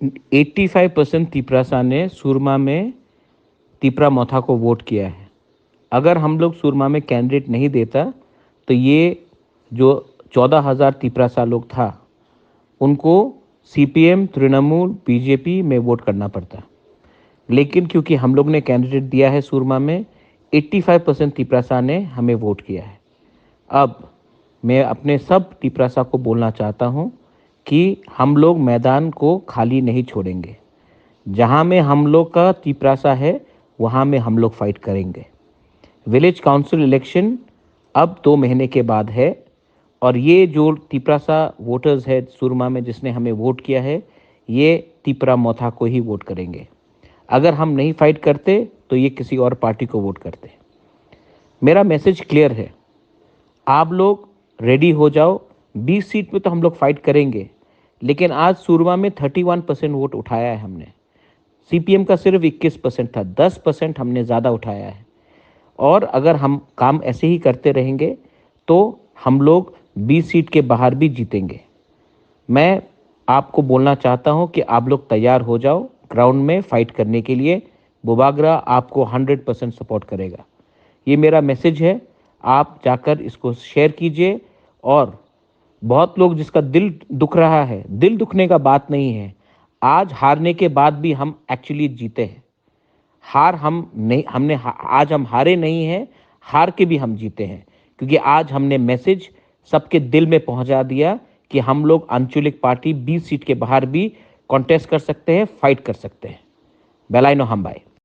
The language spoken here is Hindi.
85% तिपरासा ने सुरमा में तिपरा मोथा को वोट किया है। अगर हम लोग सुरमा में कैंडिडेट नहीं देता तो ये जो 14,000 तिपरासा लोग था उनको सीपीएम, तृणमूल, बीजेपी में वोट करना पड़ता। लेकिन क्योंकि हम लोग ने कैंडिडेट दिया है सुरमा में, 85% तिपरासा ने हमें वोट किया है। अब मैं अपने सब तिपरासा को बोलना चाहता हूँ कि हम लोग मैदान को खाली नहीं छोड़ेंगे। जहाँ में हम लोग का तिपरासा है वहाँ में हम लोग फाइट करेंगे। विलेज काउंसिल इलेक्शन अब 2 महीने के बाद है और ये जो तिपरासा वोटर्स है सुरमा में जिसने हमें वोट किया है, ये तिपरा मोथा को ही वोट करेंगे। अगर हम नहीं फाइट करते तो ये किसी और पार्टी को वोट करते। मेरा मैसेज क्लियर है, आप लोग रेडी हो जाओ। 20 सीट पे तो हम लोग फाइट करेंगे, लेकिन आज सुरमा में 31% वोट उठाया है हमने। सीपीएम का सिर्फ 21% था, 10% हमने ज़्यादा उठाया है। और अगर हम काम ऐसे ही करते रहेंगे तो हम लोग 20 सीट के बाहर भी जीतेंगे। मैं आपको बोलना चाहता हूं कि आप लोग तैयार हो जाओ ग्राउंड में फाइट करने के लिए। बुबागरा आपको 100% सपोर्ट करेगा। ये मेरा मैसेज है, आप जाकर इसको शेयर कीजिए। और बहुत लोग जिसका दिल दुख रहा है, दिल दुखने का बात नहीं है। आज हारने के बाद भी हम एक्चुअली जीते हैं। हार हम नहीं, आज हम हारे नहीं हैं, हार के भी हम जीते हैं, क्योंकि आज हमने मैसेज सबके दिल में पहुंचा दिया कि हम लोग आंचलिक पार्टी 20 सीट के बाहर भी कॉन्टेस्ट कर सकते हैं, फाइट कर सकते हैं। बेलाइनो हम्बाई।